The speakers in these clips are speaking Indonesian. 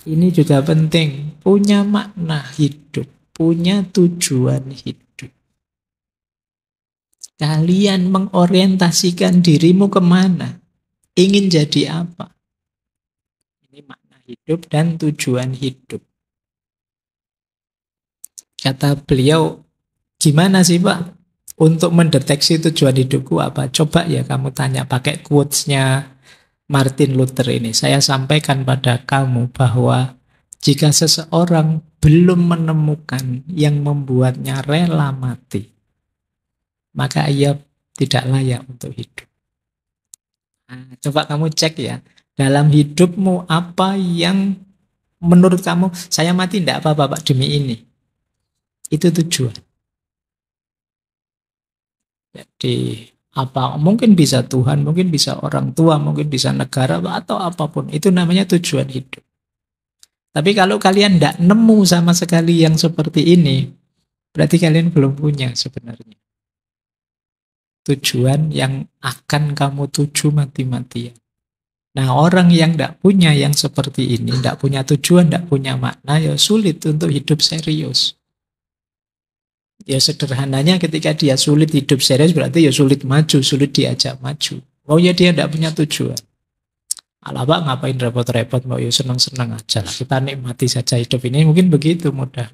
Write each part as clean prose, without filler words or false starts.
Ini juga penting, punya makna hidup, punya tujuan hidup. Kalian mengorientasikan dirimu kemana? Ingin jadi apa? Ini makna hidup dan tujuan hidup. Kata beliau, gimana sih Pak untuk mendeteksi tujuan hidupku apa? Coba ya kamu tanya pakai quotes-nya Martin Luther ini. Saya sampaikan pada kamu bahwa jika seseorang belum menemukan yang membuatnya rela mati, maka ia tidak layak untuk hidup. Nah, coba kamu cek ya, dalam hidupmu apa yang menurut kamu, saya mati tidak apa-apa Pak demi ini. Itu tujuan. Jadi apa mungkin bisa Tuhan, mungkin bisa orang tua, mungkin bisa negara atau apapun. Itu namanya tujuan hidup. Tapi kalau kalian tidak nemu sama sekali yang seperti ini, berarti kalian belum punya sebenarnya tujuan yang akan kamu tuju mati-matian. Nah, orang yang tidak punya yang seperti ini, tidak punya tujuan, tidak punya makna, ya sulit untuk hidup serius. Ya sederhananya ketika dia sulit hidup serius berarti ya sulit maju, sulit diajak maju. Oh ya dia tidak punya tujuan. Alah Pak ngapain repot-repot, mau ya senang-senang aja lah. Kita nikmati saja hidup ini, mungkin begitu mudah.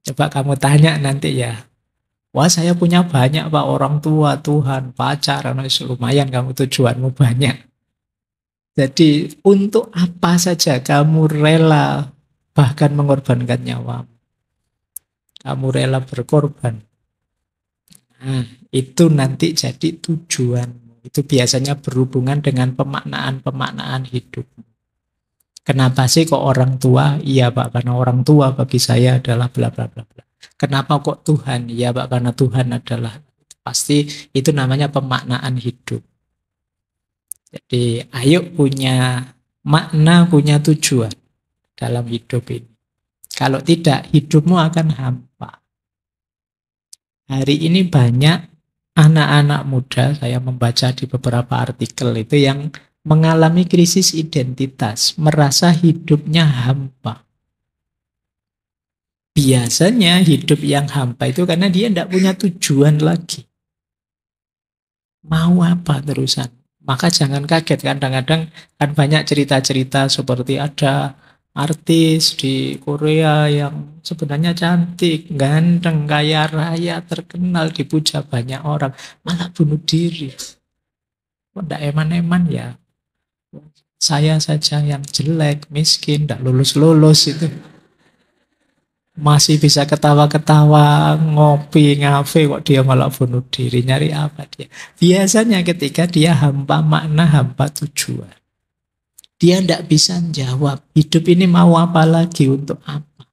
Coba kamu tanya nanti ya. Wah saya punya banyak Pak, orang tua, Tuhan, pacar, lumayan kamu tujuanmu banyak. Jadi untuk apa saja kamu rela bahkan mengorbankan nyawamu. Kamu rela berkorban. Nah, itu nanti jadi tujuanmu. Itu biasanya berhubungan dengan pemaknaan-pemaknaan hidup. Kenapa sih kok orang tua? Iya Pak, karena orang tua bagi saya adalah bla bla bla bla. Kenapa kok Tuhan? Iya Pak, karena Tuhan adalah pasti itu namanya pemaknaan hidup. Jadi ayo punya makna, punya tujuan dalam hidup ini. Kalau tidak, hidupmu akan hampa. Hari ini banyak anak-anak muda, saya membaca di beberapa artikel itu yang mengalami krisis identitas, merasa hidupnya hampa. Biasanya hidup yang hampa itu karena dia tidak punya tujuan lagi. Mau apa terusan? Maka jangan kaget, kadang-kadang kan banyak cerita-cerita seperti ada artis di Korea yang sebenarnya cantik, ganteng, kaya raya, terkenal, dipuja banyak orang, malah bunuh diri. Kok tidak eman-eman ya? Saya saja yang jelek, miskin, tidak lulus-lulus itu. Masih bisa ketawa-ketawa, ngopi, ngafe, kok dia malah bunuh diri. Nyari apa dia? Biasanya ketika dia hampa makna, hampa tujuan. Dia tidak bisa jawab, hidup ini mau apa lagi, untuk apa.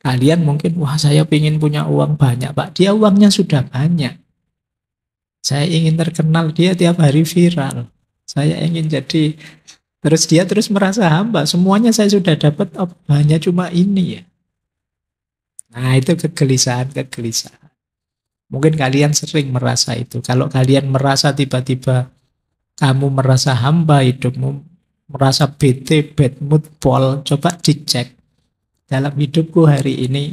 Kalian mungkin, wah saya ingin punya uang banyak Pak. Dia uangnya sudah banyak. Saya ingin terkenal, dia tiap hari viral. Saya ingin jadi, terus dia terus merasa hamba. Semuanya saya sudah dapat, oh, hanya cuma ini ya. Nah itu kegelisahan-kegelisahan. Mungkin kalian sering merasa itu. Kalau kalian merasa tiba-tiba kamu merasa hamba hidupmu, merasa bete, bad mood, pol, coba dicek. Dalam hidupku hari ini,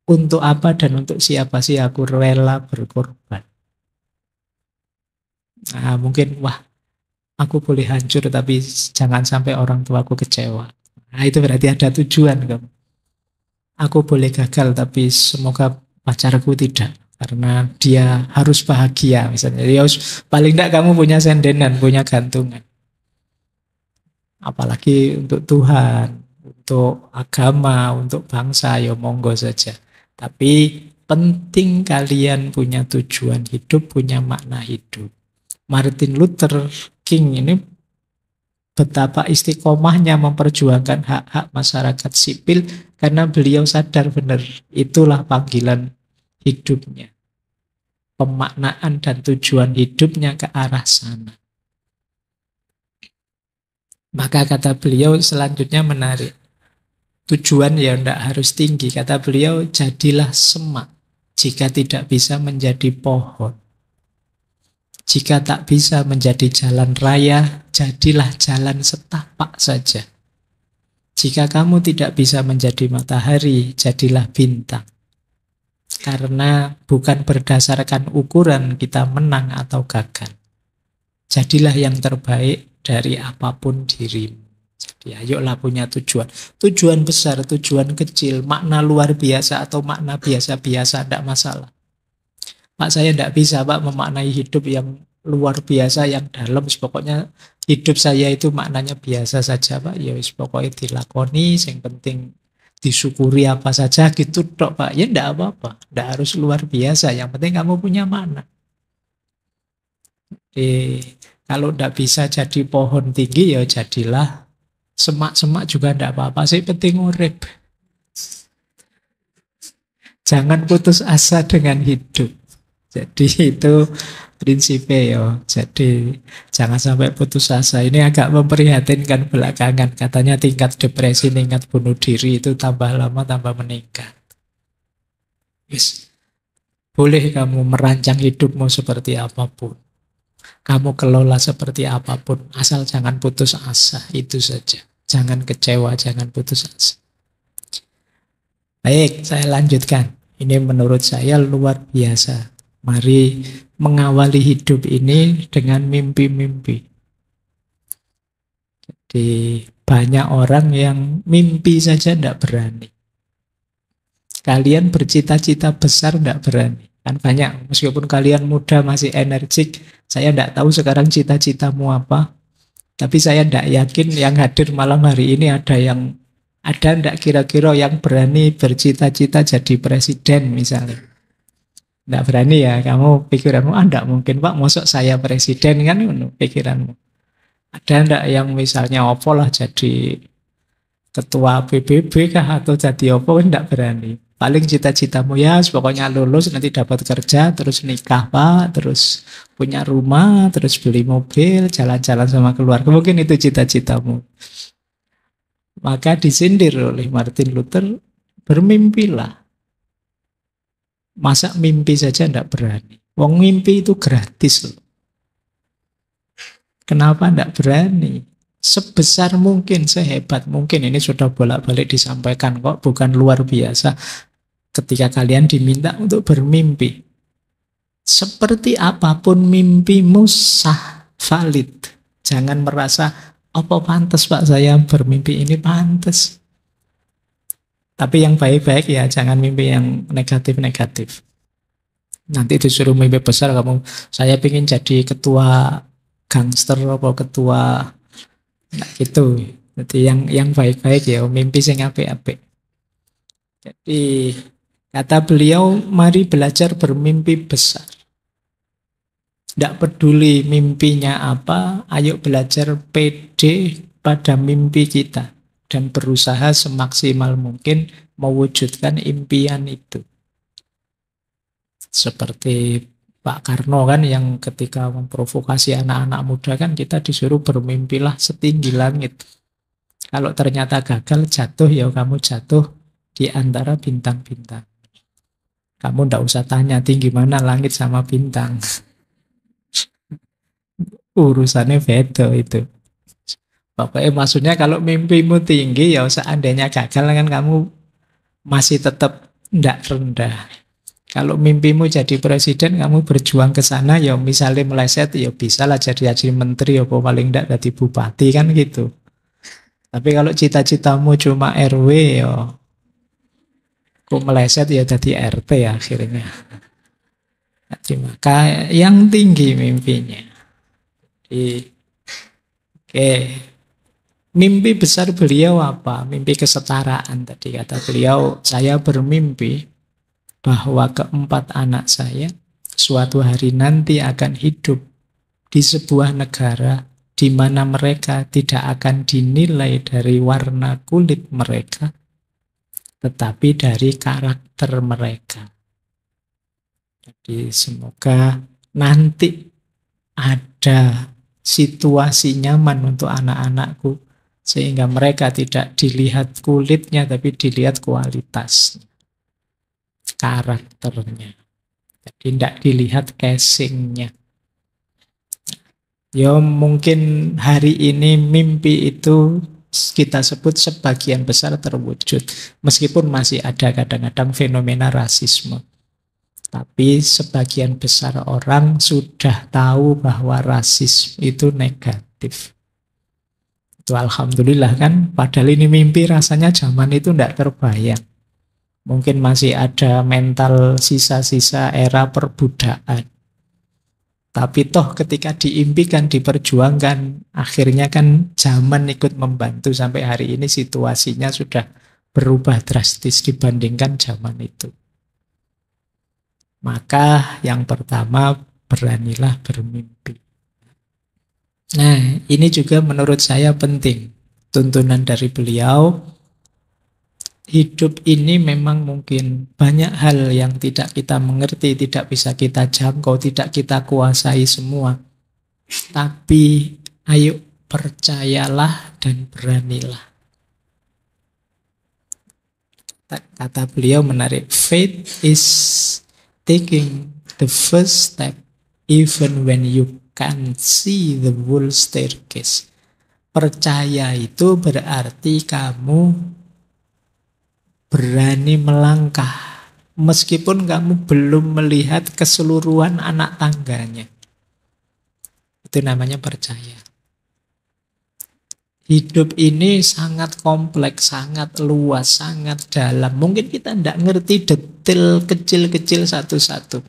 untuk apa dan untuk siapa sih aku rela berkorban? Nah, mungkin, wah, aku boleh hancur, tapi jangan sampai orang tuaku kecewa. Nah, itu berarti ada tujuan, kamu. Aku boleh gagal, tapi semoga pacarku tidak. Karena dia harus bahagia, misalnya. Ya, paling tidak kamu punya sendenan, punya gantungan. Apalagi untuk Tuhan, untuk agama, untuk bangsa, ya monggo saja. Tapi penting kalian punya tujuan hidup, punya makna hidup. Martin Luther King ini betapa istiqomahnya memperjuangkan hak-hak masyarakat sipil karena beliau sadar benar itulah panggilan hidupnya. Pemaknaan dan tujuan hidupnya ke arah sana. Maka kata beliau selanjutnya menarik. Tujuan ya tidak harus tinggi. Kata beliau, jadilah semak jika tidak bisa menjadi pohon. Jika tak bisa menjadi jalan raya, jadilah jalan setapak saja. Jika kamu tidak bisa menjadi matahari, jadilah bintang. Karena bukan berdasarkan ukuran kita menang atau gagal. Jadilah yang terbaik dari apapun dirimu. Jadi ayolah punya tujuan. Tujuan besar, tujuan kecil, makna luar biasa atau makna biasa-biasa, tidak masalah. Pak, saya tidak bisa Pak memaknai hidup yang luar biasa, yang dalam. Pokoknya hidup saya itu maknanya biasa saja Pak. Ya wis pokoknya dilakoni, yang penting disyukuri apa saja gitu tok Pak. Ya tidak apa-apa, tidak harus luar biasa. Yang penting kamu punya makna. Kalau tidak bisa jadi pohon tinggi, ya jadilah semak-semak juga tidak apa-apa. Sih penting urip. Jangan putus asa dengan hidup. Jadi itu prinsipnya ya. Jadi jangan sampai putus asa. Ini agak memprihatinkan belakangan. Katanya tingkat depresi, tingkat bunuh diri itu tambah lama tambah meningkat. Yes. Boleh kamu merancang hidupmu seperti apapun. Kamu kelola seperti apapun. Asal jangan putus asa. Itu saja. Jangan kecewa, jangan putus asa. Baik, saya lanjutkan. Ini menurut saya luar biasa. Mari mengawali hidup ini dengan mimpi-mimpi. Jadi banyak orang yang mimpi saja tidak berani. Kalian bercita-cita besar tidak berani. Kan banyak, meskipun kalian muda masih energik, saya tidak tahu sekarang cita-citamu apa. Tapi saya tidak yakin yang hadir malam hari ini ada tidak kira-kira yang berani bercita-cita jadi presiden misalnya. Tidak berani ya, kamu pikiranmu, tidak mungkin Pak, mosok saya presiden kan pikiranmu. Ada tidak yang misalnya opo lah jadi ketua PBB kah atau jadi opo kan tidak berani. Paling cita-citamu ya pokoknya lulus nanti dapat kerja, terus nikah Pak, terus punya rumah, terus beli mobil, jalan-jalan sama keluarga. Mungkin itu cita-citamu. Maka disindir oleh Martin Luther, bermimpilah. Masa mimpi saja tidak berani? Wong mimpi itu gratis loh. Kenapa tidak berani? Sebesar mungkin, sehebat mungkin. Ini sudah bolak-balik disampaikan kok, bukan luar biasa. Ketika kalian diminta untuk bermimpi, seperti apapun mimpimu sah, valid. Jangan merasa, apa pantas Pak saya bermimpi ini pantas. Tapi yang baik-baik ya, jangan mimpi yang negatif-negatif. Nanti disuruh mimpi besar kamu, saya ingin jadi ketua gangster atau ketua gitu. Jadi yang baik-baik ya, mimpi yang apik-apik. Jadi kata beliau, mari belajar bermimpi besar. Tidak peduli mimpinya apa, ayo belajar pede pada mimpi kita. Dan berusaha semaksimal mungkin mewujudkan impian itu. Seperti Pak Karno kan yang ketika memprovokasi anak-anak muda kan kita disuruh bermimpilah setinggi langit. Kalau ternyata gagal jatuh ya kamu jatuh di antara bintang-bintang. Kamu ndak usah tanya tinggi mana langit sama bintang. Urusannya beda itu. Pokoknya maksudnya kalau mimpimu tinggi ya seandainya gagal kan kamu masih tetap ndak rendah. Kalau mimpimu jadi presiden kamu berjuang ke sana ya misalnya meleset ya bisa lah jadi menteri ya paling ndak jadi bupati kan gitu. Tapi kalau cita-citamu cuma RW ya kok meleset ya jadi RT ya akhirnya. Jadi maka yang tinggi mimpinya. Oke. Mimpi besar beliau apa? Mimpi kesetaraan tadi kata beliau, saya bermimpi bahwa keempat anak saya suatu hari nanti akan hidup di sebuah negara di mana mereka tidak akan dinilai dari warna kulit mereka, tetapi dari karakter mereka. Jadi semoga nanti ada situasi nyaman untuk anak-anakku sehingga mereka tidak dilihat kulitnya tapi dilihat kualitasnya, karakternya. Jadi tidak dilihat casingnya. Ya mungkin hari ini mimpi itu kita sebut sebagian besar terwujud. Meskipun masih ada kadang-kadang fenomena rasisme. Tapi sebagian besar orang sudah tahu bahwa rasis itu negatif. Itu alhamdulillah kan. Padahal ini mimpi rasanya zaman itu tidak terbayang. Mungkin masih ada mental sisa-sisa era perbudakan. Tapi toh ketika diimpikan, diperjuangkan, akhirnya kan zaman ikut membantu sampai hari ini situasinya sudah berubah drastis dibandingkan zaman itu. Maka yang pertama, beranilah bermimpi. Nah, ini juga menurut saya penting. Tuntunan dari beliau, hidup ini memang mungkin banyak hal yang tidak kita mengerti, tidak bisa kita jangkau, tidak kita kuasai semua. Tapi ayo percayalah dan beranilah. Kata beliau menarik, faith is taking the first step even when you can't see the whole staircase. Percaya itu berarti kamu berani melangkah meskipun kamu belum melihat keseluruhan anak tangganya. Itu namanya percaya. Hidup ini sangat kompleks, sangat luas, sangat dalam. Mungkin kita tidak ngerti detail kecil-kecil satu-satu.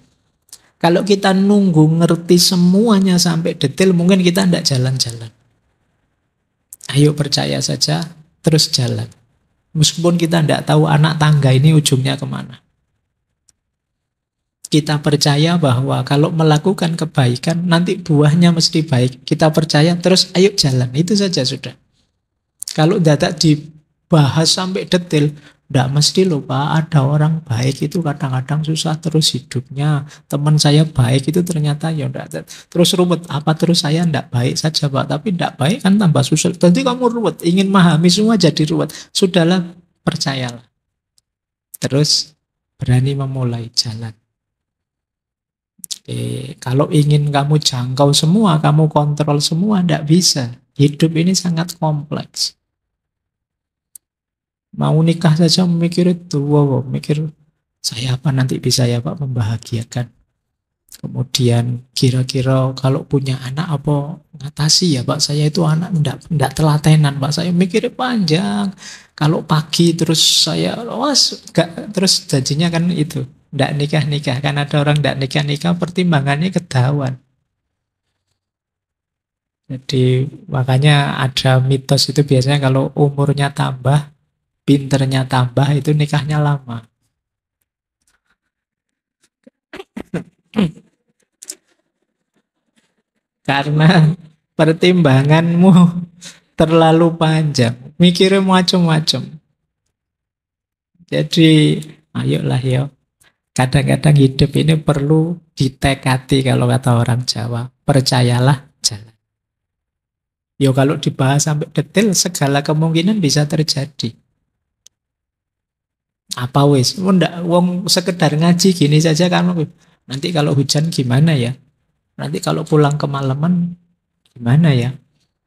Kalau kita nunggu ngerti semuanya sampai detail, mungkin kita tidak jalan-jalan. Ayo percaya saja, terus jalan. Meskipun kita tidak tahu anak tangga ini ujungnya kemana. Kita percaya bahwa kalau melakukan kebaikan, nanti buahnya mesti baik. Kita percaya, terus ayo jalan. Itu saja sudah. Kalau tidak dibahas sampai detail, tidak mesti loh Pak, ada orang baik itu kadang-kadang susah terus hidupnya. Teman saya baik itu ternyata ya enggak. Terus ruwet, apa terus saya enggak baik saja Pak. Tapi enggak baik kan tambah susah. Nanti kamu ruwet, ingin memahami semua jadi ruwet. Sudahlah, percayalah. Terus berani memulai jalan. Kalau ingin kamu jangkau semua, kamu kontrol semua, enggak bisa. Hidup ini sangat kompleks. Mau nikah saja mikir itu, mikir saya apa nanti bisa ya Pak membahagiakan. Kemudian kira-kira kalau punya anak apa ngatasi ya Pak, saya itu anak enggak telatenan Pak, saya mikirnya panjang. Kalau pagi terus saya terus janjinya kan itu, enggak nikah-nikah. Kan ada orang enggak nikah-nikah pertimbangannya ketahuan. Jadi makanya ada mitos itu biasanya kalau umurnya tambah, pinternya tambah itu nikahnya lama. Karena pertimbanganmu terlalu panjang. Mikirnya macam-macam. Jadi ayolah ya. Kadang-kadang hidup ini perlu ditekati kalau kata orang Jawa. Percayalah jalan. Ya kalau dibahas sampai detail segala kemungkinan bisa terjadi. Apa wis? Ndak wong sekedar ngaji gini saja kan. Nanti kalau hujan gimana ya? Nanti kalau pulang kemalaman gimana ya?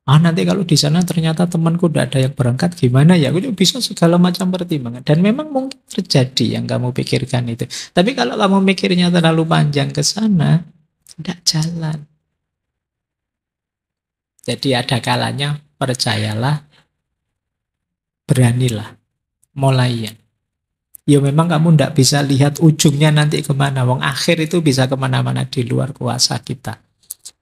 Nanti kalau di sana ternyata temanku udah ada yang berangkat gimana ya? Itu bisa segala macam pertimbangan. Dan memang mungkin terjadi yang kamu pikirkan itu. Tapi kalau kamu mikirnya terlalu panjang ke sana, tidak jalan. Jadi ada kalanya percayalah, beranilah, mulai ya. Ya memang kamu tidak bisa lihat ujungnya nanti kemana. Wong akhir itu bisa kemana-mana di luar kuasa kita.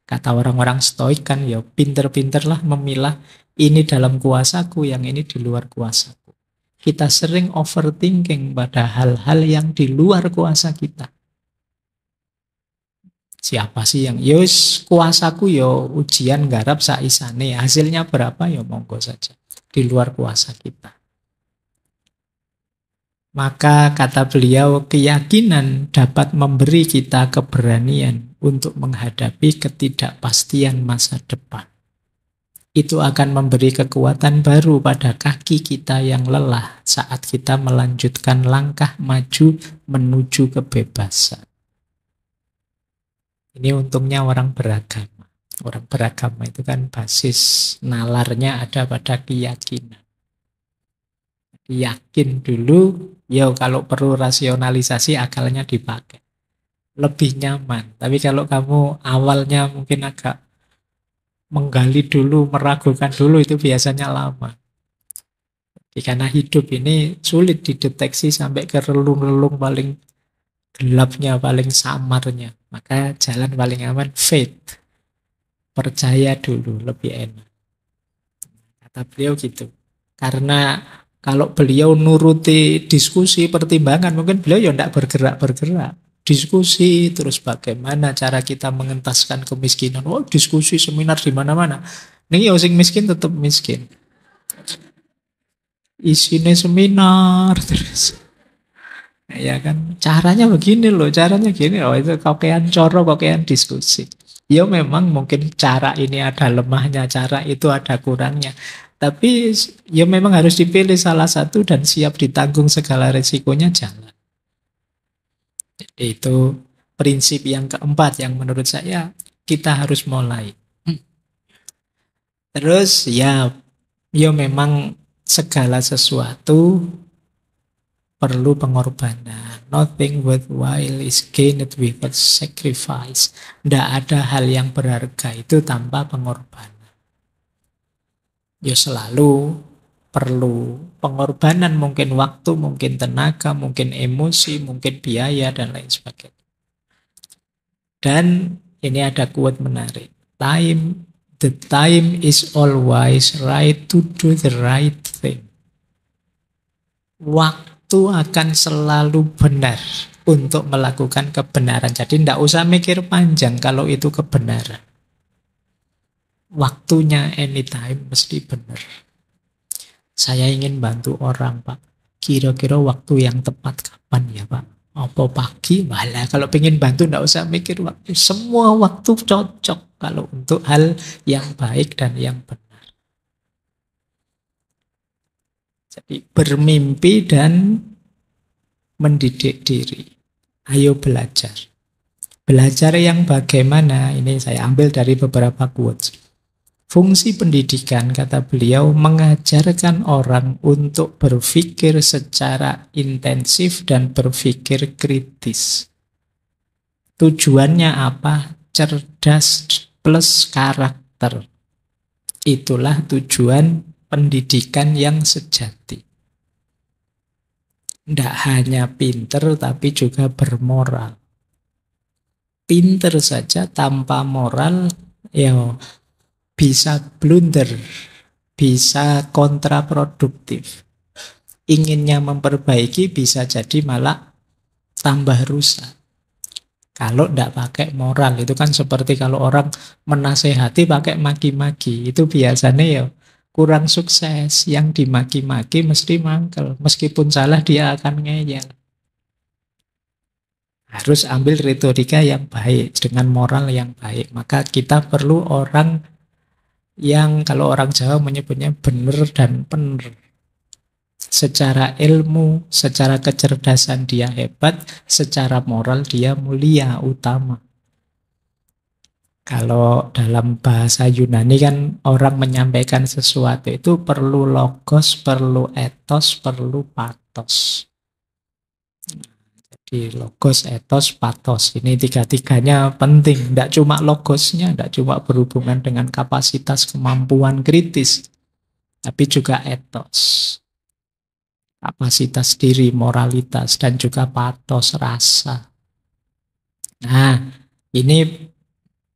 Kata orang-orang stoik kan ya pinter-pinterlah memilah ini dalam kuasaku, yang ini di luar kuasaku. Kita sering overthinking pada hal-hal yang di luar kuasa kita. Siapa sih yang yus kuasaku yo ujian garap saisane, hasilnya berapa ya monggo saja. Di luar kuasa kita. Maka kata beliau, keyakinan dapat memberi kita keberanian untuk menghadapi ketidakpastian masa depan. Itu akan memberi kekuatan baru pada kaki kita yang lelah saat kita melanjutkan langkah maju menuju kebebasan. Ini untungnya orang beragama. Orang beragama itu kan basis nalarnya ada pada keyakinan. Yakin dulu, ya kalau perlu rasionalisasi akalnya dipakai. Lebih nyaman. Tapi kalau kamu awalnya mungkin agak menggali dulu, meragukan dulu, itu biasanya lama. Jadi karena hidup ini sulit dideteksi sampai ke relung-relung paling gelapnya, paling samarnya. Maka jalan paling aman, faith. Percaya dulu, lebih enak. Kata beliau gitu. Karena kalau beliau nuruti diskusi, pertimbangan, mungkin beliau ya tidak bergerak-bergerak. Diskusi, terus bagaimana cara kita mengentaskan kemiskinan. Oh, diskusi, seminar di mana-mana. Ini ya sing miskin tetap miskin. Isinya seminar terus. Ya kan, caranya begini loh, caranya gini. Oh, itu kokean coro, kokean diskusi. Ya memang mungkin cara ini ada lemahnya, cara itu ada kurangnya. Tapi ya memang harus dipilih salah satu dan siap ditanggung segala resikonya jalan. Jadi itu prinsip yang keempat yang menurut saya kita harus mulai. Terus ya memang segala sesuatu perlu pengorbanan. Nothing worthwhile is gained without sacrifice. Tidak ada hal yang berharga itu tanpa pengorbanan. Ya selalu perlu pengorbanan, mungkin waktu, mungkin tenaga, mungkin emosi, mungkin biaya, dan lain sebagainya. Dan ini ada quote menarik. The time is always right to do the right thing. Waktu akan selalu benar untuk melakukan kebenaran. Jadi tidak usah mikir panjang kalau itu kebenaran. Waktunya anytime mesti benar. Saya ingin bantu orang, Pak. Kira-kira waktu yang tepat kapan ya, Pak? Apa pagi? Malah kalau pengen bantu tidak usah mikir waktu. Semua waktu cocok kalau untuk hal yang baik dan yang benar. Jadi bermimpi dan mendidik diri. Ayo belajar. Belajar yang bagaimana? Ini saya ambil dari beberapa quotes. Fungsi pendidikan, kata beliau, mengajarkan orang untuk berpikir secara intensif dan berpikir kritis. Tujuannya apa? Cerdas plus karakter. Itulah tujuan pendidikan yang sejati. Tidak hanya pinter, tapi juga bermoral. Pinter saja tanpa moral, ya bisa blunder, bisa kontraproduktif. Inginnya memperbaiki bisa jadi malah tambah rusak. Kalau tidak pakai moral, itu kan seperti kalau orang menasehati pakai maki-maki. Itu biasanya ya kurang sukses. Yang dimaki-maki mesti mangkel. Meskipun salah dia akan ngeyel. Harus ambil retorika yang baik, dengan moral yang baik. Maka kita perlu orang yang kalau orang Jawa menyebutnya benar dan benar. Secara ilmu, secara kecerdasan dia hebat, secara moral dia mulia, utama. Kalau dalam bahasa Yunani kan orang menyampaikan sesuatu itu perlu logos, perlu etos, perlu pathos. Jadi logos, etos, pathos. Ini tiga-tiganya penting. Tidak cuma logosnya, tidak cuma berhubungan dengan kapasitas kemampuan kritis, tapi juga etos. Kapasitas diri, moralitas, dan juga pathos, rasa. Nah, ini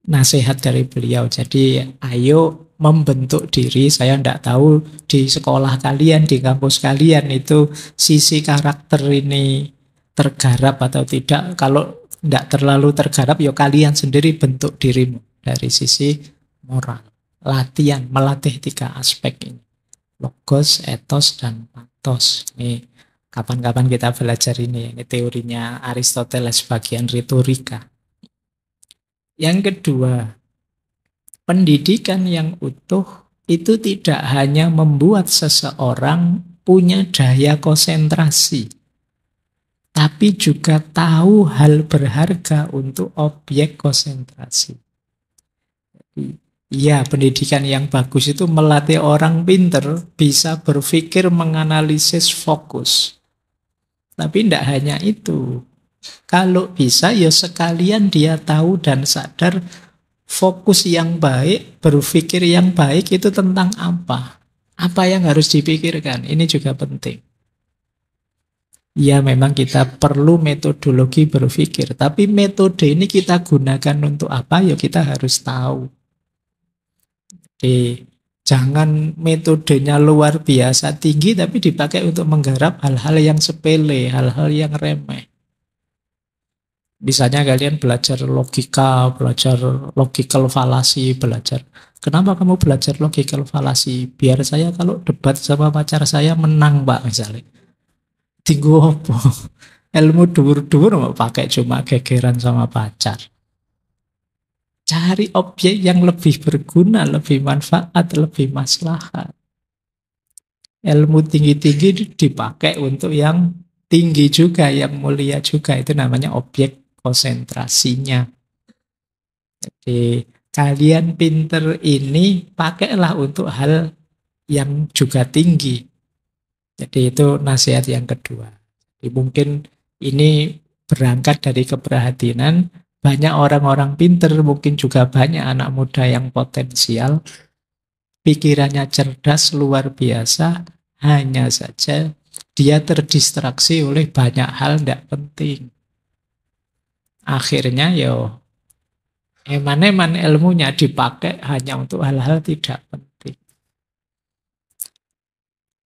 nasihat dari beliau. Jadi ayo membentuk diri. Saya tidak tahu di sekolah kalian, di kampus kalian itu sisi karakter ini tergarap atau tidak. Kalau tidak terlalu tergarap, ya kalian sendiri bentuk dirimu dari sisi moral. Latihan, melatih tiga aspek ini. Logos, etos, dan pathos. Ini kapan-kapan kita belajar ini. Ini teorinya Aristoteles bagian retorika. Yang kedua, pendidikan yang utuh itu tidak hanya membuat seseorang punya daya konsentrasi, tapi juga tahu hal berharga untuk objek konsentrasi. Jadi, Iya, pendidikan yang bagus itu melatih orang pinter bisa berpikir, menganalisis, fokus. Tapi tidak hanya itu. Kalau bisa ya sekalian dia tahu dan sadar fokus yang baik, berpikir yang baik itu tentang apa. Apa yang harus dipikirkan, ini juga penting. Ya memang kita perlu metodologi berpikir, tapi metode ini kita gunakan untuk apa ya kita harus tahu. Jangan metodenya luar biasa tinggi tapi dipakai untuk menggarap hal-hal yang sepele, hal-hal yang remeh. Misalnya kalian belajar logika, belajar logical fallacy, belajar. Kenapa kamu belajar logical fallacy? Biar saya kalau debat sama pacar saya menang, Pak, misalnya. Tinggu apa? Ilmu dhuwur-dhuwur mau pakai cuma gegeran sama pacar. Cari objek yang lebih berguna, lebih manfaat, lebih maslahat. Ilmu tinggi-tinggi dipakai untuk yang tinggi juga, yang mulia juga. Itu namanya objek konsentrasinya. Jadi kalian pinter ini pakailah untuk hal yang juga tinggi. Jadi itu nasihat yang kedua. Jadi mungkin ini berangkat dari keprihatinan. Banyak orang-orang pinter, mungkin juga banyak anak muda yang potensial. Pikirannya cerdas, luar biasa. Hanya saja dia terdistraksi oleh banyak hal tidak penting. Akhirnya yo eman-eman ilmunya dipakai hanya untuk hal-hal tidak penting.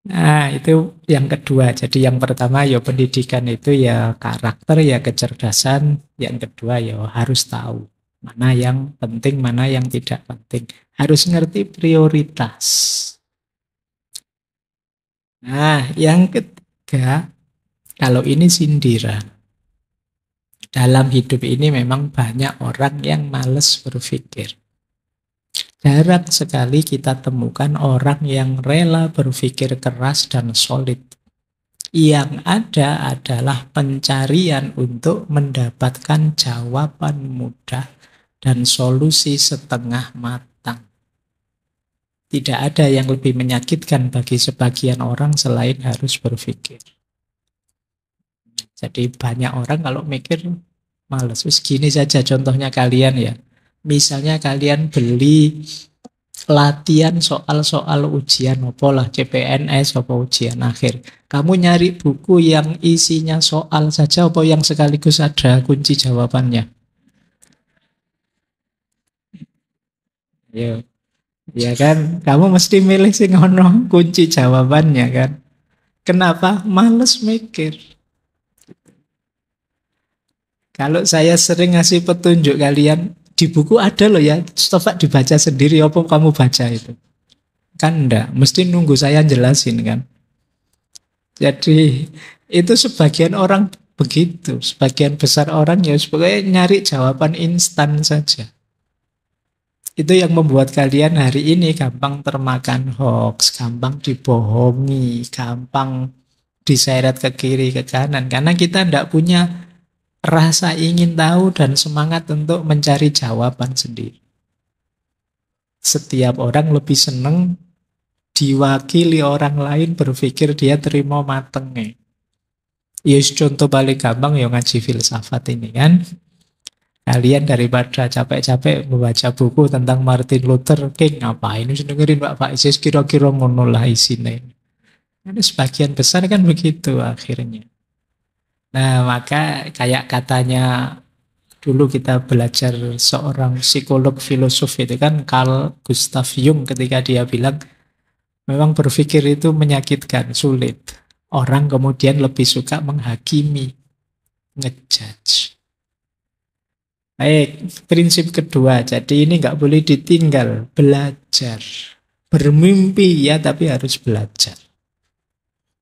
Nah, itu yang kedua. Jadi yang pertama ya pendidikan itu ya karakter, ya kecerdasan. Yang kedua ya harus tahu mana yang penting, mana yang tidak penting. Harus ngerti prioritas. Nah, yang ketiga, kalau ini sindiran. Dalam hidup ini memang banyak orang yang males berpikir. Jarang sekali kita temukan orang yang rela berpikir keras dan solid. Yang ada adalah pencarian untuk mendapatkan jawaban mudah dan solusi setengah matang. Tidak ada yang lebih menyakitkan bagi sebagian orang selain harus berpikir. Jadi banyak orang kalau mikir males. Terus gini saja contohnya kalian ya. Misalnya kalian beli latihan soal-soal ujian apa lah CPNS apa ujian akhir. Kamu nyari buku yang isinya soal saja apa yang sekaligus ada kunci jawabannya? Ya, ya kan? Kamu mesti milih sing ono kunci jawabannya kan? Kenapa? Males mikir. Kalau saya sering ngasih petunjuk kalian, di buku ada loh ya, coba dibaca sendiri, apa kamu baca itu? Kan enggak, mesti nunggu saya jelasin kan. Jadi itu sebagian orang begitu, sebagian besar orang ya sebagai nyari jawaban instan saja. Itu yang membuat kalian hari ini gampang termakan hoax, gampang dibohongi, gampang diseret ke kiri, ke kanan. Karena kita tidak punya rasa ingin tahu dan semangat untuk mencari jawaban sendiri. Setiap orang lebih senang diwakili orang lain berpikir dia terima matengnya. Yes, contoh paling gampang ya ngaji filsafat ini kan. Kalian daripada capek-capek membaca buku tentang Martin Luther King, ngapain ini dengerin Pak Isis kira-kira ngono lah isinya. Ini sebagian besar kan begitu akhirnya. Nah, maka kayak katanya dulu kita belajar seorang psikolog filosof itu kan Carl Gustav Jung ketika dia bilang memang berpikir itu menyakitkan, sulit. Orang kemudian lebih suka menghakimi, ngejudge. Baik, prinsip kedua. Jadi ini nggak boleh ditinggal, belajar. Bermimpi ya, tapi harus belajar.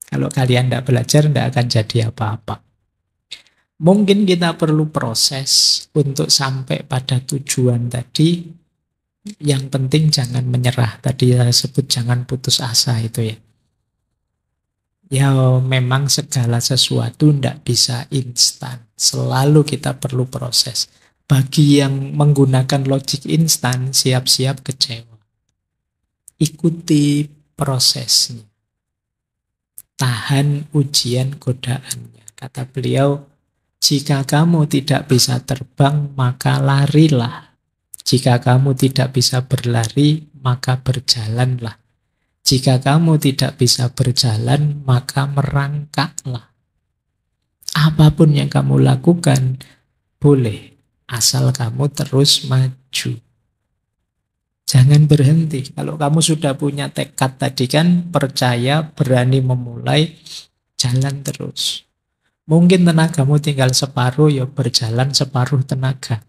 Kalau kalian tidak belajar, tidak akan jadi apa-apa. Mungkin kita perlu proses untuk sampai pada tujuan tadi. Yang penting jangan menyerah. Tadi saya sebut jangan putus asa itu ya. Ya memang segala sesuatu tidak bisa instan. Selalu kita perlu proses. Bagi yang menggunakan logik instan, siap-siap kecewa. Ikuti prosesnya. Tahan ujian godaannya. Kata beliau, jika kamu tidak bisa terbang, maka larilah. Jika kamu tidak bisa berlari, maka berjalanlah. Jika kamu tidak bisa berjalan, maka merangkaklah. Apapun yang kamu lakukan, boleh. Asal kamu terus maju. Jangan berhenti. Kalau kamu sudah punya tekad tadi kan, percaya, berani memulai, jalan terus. Mungkin tenagamu tinggal separuh, ya berjalan separuh tenaga.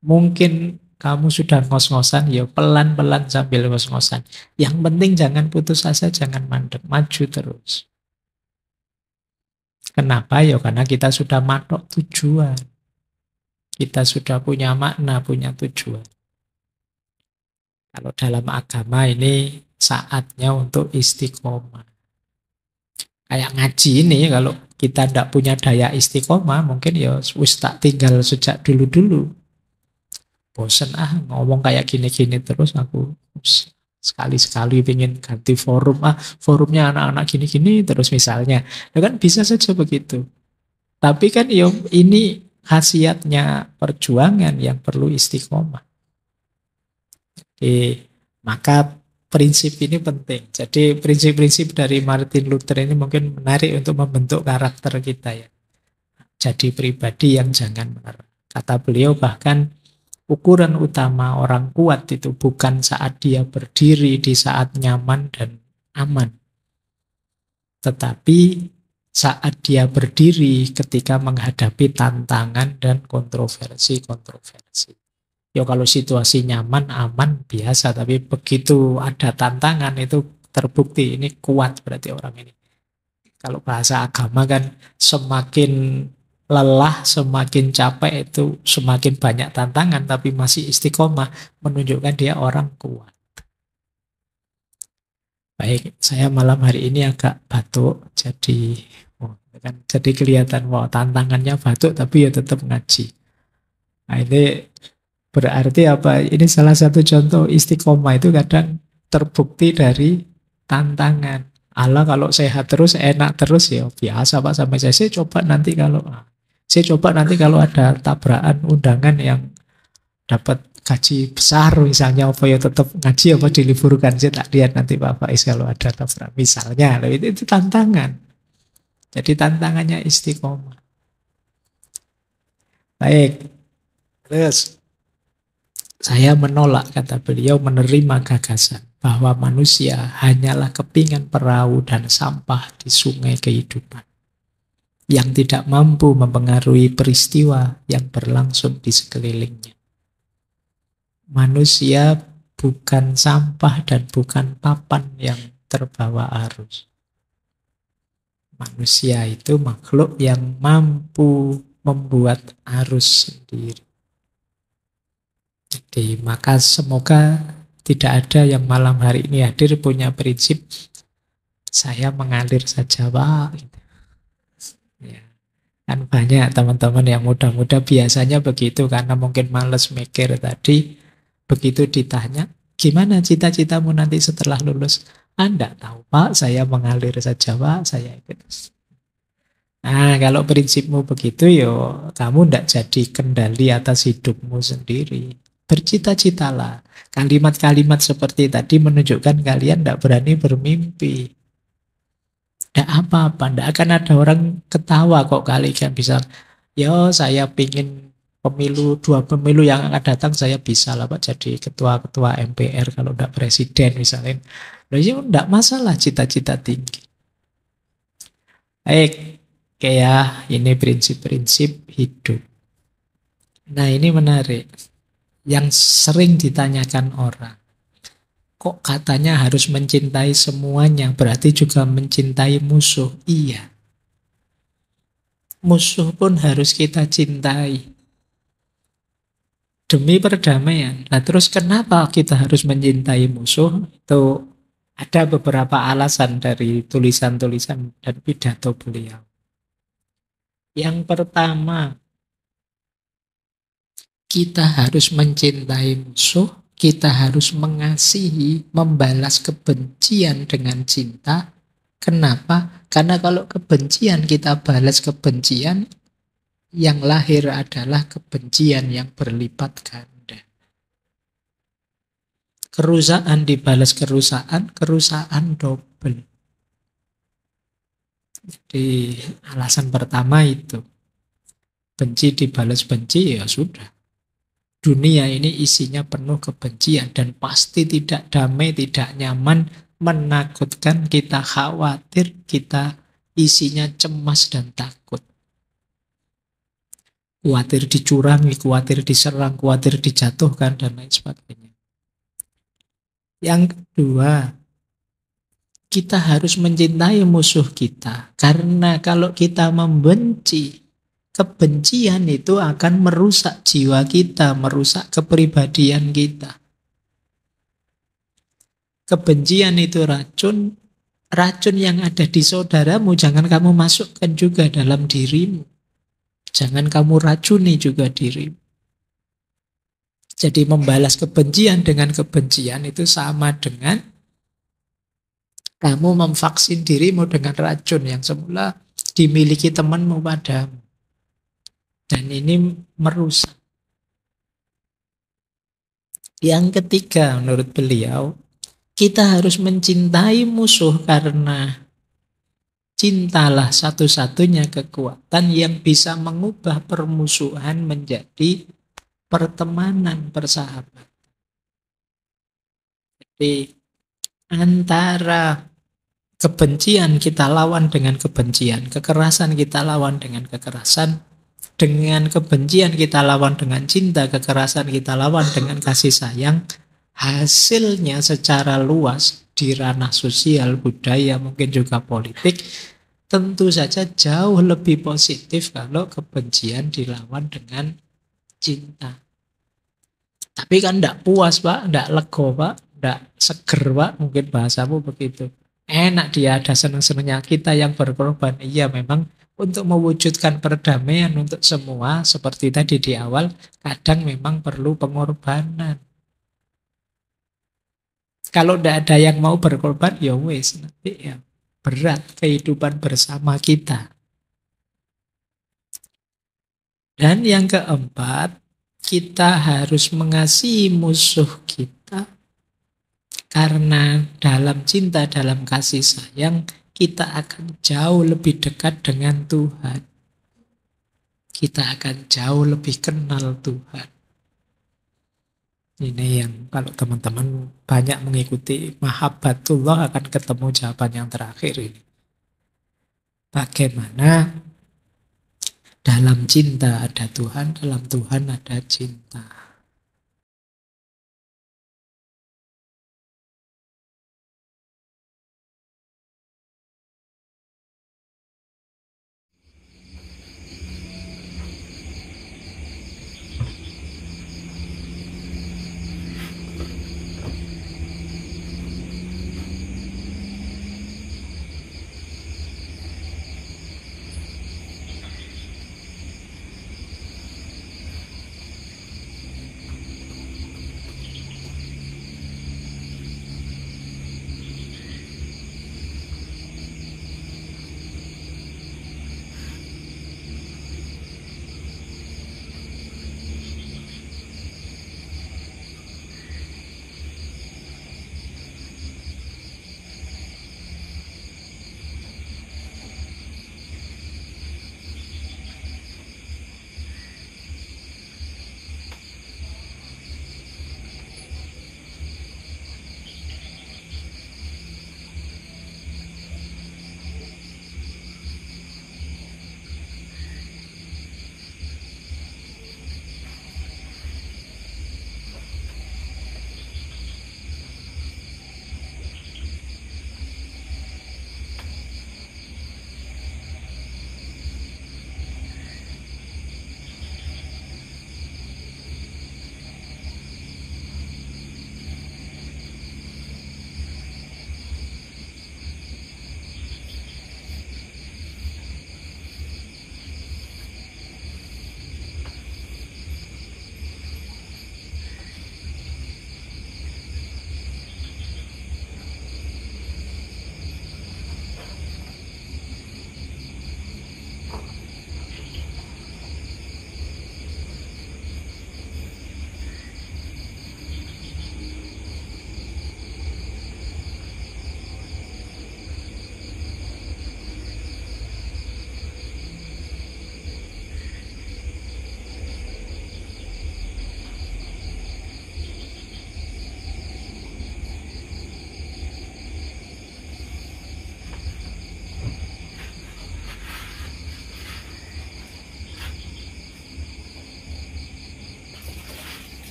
Mungkin kamu sudah ngos-ngosan, ya pelan-pelan sambil ngos-ngosan. Yang penting jangan putus asa, jangan mandek, maju terus. Kenapa? Ya karena kita sudah matok tujuan. Kita sudah punya makna, punya tujuan. Kalau dalam agama ini saatnya untuk istiqomah. Kayak ngaji ini, kalau kita tidak punya daya istiqomah, mungkin ya wis tak tinggal sejak dulu-dulu. Bosen ngomong kayak gini-gini terus, aku sekali-sekali pengen ganti forum, forumnya anak-anak gini-gini terus misalnya. Ya kan bisa saja begitu. Tapi kan ya ini khasiatnya perjuangan yang perlu istiqomah. Maka prinsip ini penting. Jadi prinsip-prinsip dari Martin Luther ini mungkin menarik untuk membentuk karakter kita ya. Jadi pribadi yang jangan menyerah. Kata beliau bahkan ukuran utama orang kuat itu bukan saat dia berdiri di saat nyaman dan aman. Tetapi saat dia berdiri ketika menghadapi tantangan dan kontroversi-kontroversi. Ya kalau situasi nyaman, aman, biasa. Tapi begitu ada tantangan itu terbukti ini kuat berarti orang ini. Kalau bahasa agama kan semakin lelah, semakin capek itu semakin banyak tantangan tapi masih istiqomah menunjukkan dia orang kuat. Baik, saya malam hari ini agak batuk jadi kelihatan tantangannya batuk tapi ya tetap ngaji. Nah, ini berarti apa? Ini salah satu contoh istiqomah itu kadang terbukti dari tantangan. Allah kalau sehat terus, enak terus ya biasa Pak sampai saya coba nanti kalau ada tabrakan undangan yang dapat gaji besar misalnya apa ya tetap ngaji apa diliburkan. Saya tak lihat nanti Pak Faiz kalau ada tabrakan misalnya. Itu tantangan. Jadi tantangannya istiqomah. Baik. Terus saya menolak, kata beliau, menerima gagasan bahwa manusia hanyalah kepingan perahu dan sampah di sungai kehidupan yang tidak mampu mempengaruhi peristiwa yang berlangsung di sekelilingnya. Manusia bukan sampah dan bukan papan yang terbawa arus. Manusia itu makhluk yang mampu membuat arus sendiri. Jadi maka semoga tidak ada yang malam hari ini hadir punya prinsip saya mengalir saja Pak. Ya. Kan banyak teman-teman yang muda-muda biasanya begitu karena mungkin males mikir tadi. Begitu ditanya, gimana cita-citamu nanti setelah lulus? Anda tahu Pak, saya mengalir saja Pak, saya ikut. Nah kalau prinsipmu begitu yo kamu tidak jadi kendali atas hidupmu sendiri. Bercita-citalah. Kalimat-kalimat seperti tadi menunjukkan kalian tidak berani bermimpi. Tidak apa-apa. Tidak akan ada orang ketawa kok kalian bisa. Yo saya pingin dua pemilu yang akan datang saya bisa lah Pak jadi ketua-ketua MPR kalau tidak presiden misalnya. Loh ya tidak masalah cita-cita tinggi. Baik. Kayak ini prinsip-prinsip hidup. Nah ini menarik. Yang sering ditanyakan orang, kok katanya harus mencintai semuanya, berarti juga mencintai musuh. Iya. Musuh pun harus kita cintai. Demi perdamaian. Nah terus kenapa kita harus mencintai musuh? Itu ada beberapa alasan dari tulisan-tulisan dan pidato beliau. Yang pertama, Kita harus mencintai musuh, kita harus mengasihi, membalas kebencian dengan cinta. Kenapa? Karena kalau kebencian kita balas kebencian, yang lahir adalah kebencian yang berlipat ganda. Kerusakan dibalas kerusakan, kerusakan double. Jadi alasan pertama itu. Benci dibalas benci, ya sudah. Dunia ini isinya penuh kebencian dan pasti tidak damai, tidak nyaman, menakutkan, kita khawatir, kita isinya cemas dan takut. Khawatir dicurangi, khawatir diserang, khawatir dijatuhkan, dan lain sebagainya. Yang kedua, kita harus mencintai musuh kita. Karena kalau kita membenci, kebencian itu akan merusak jiwa kita, merusak kepribadian kita. Kebencian itu racun, racun yang ada di saudaramu jangan kamu masukkan juga dalam dirimu. Jangan kamu racuni juga dirimu. Jadi membalas kebencian dengan kebencian itu sama dengan kamu memvaksin dirimu dengan racun yang semula dimiliki temanmu padamu. Dan ini merusak. Yang ketiga menurut beliau, kita harus mencintai musuh karena cintalah satu-satunya kekuatan yang bisa mengubah permusuhan menjadi pertemanan, persahabatan. Jadi antara kebencian kita lawan dengan kebencian, kekerasan kita lawan dengan kekerasan, dengan kebencian kita lawan dengan cinta, kekerasan kita lawan dengan kasih sayang, hasilnya secara luas di ranah sosial, budaya, mungkin juga politik, tentu saja jauh lebih positif kalau kebencian dilawan dengan cinta. Tapi kan tidak puas Pak, tidak lego Pak, tidak seger Pak, mungkin bahasamu begitu. Enak dia ada senang-senangnya, kita yang berkorban. Iya memang untuk mewujudkan perdamaian untuk semua, seperti tadi di awal, kadang memang perlu pengorbanan. Kalau tidak ada yang mau berkorban, ya wes, nanti ya berat kehidupan bersama kita. Dan yang keempat, kita harus mengasihi musuh kita karena dalam cinta, dalam kasih sayang, kita akan jauh lebih dekat dengan Tuhan. Kita akan jauh lebih kenal Tuhan. Ini yang kalau teman-teman banyak mengikuti Mahabbatullah akan ketemu jawaban yang terakhir ini. Bagaimana dalam cinta ada Tuhan, dalam Tuhan ada cinta.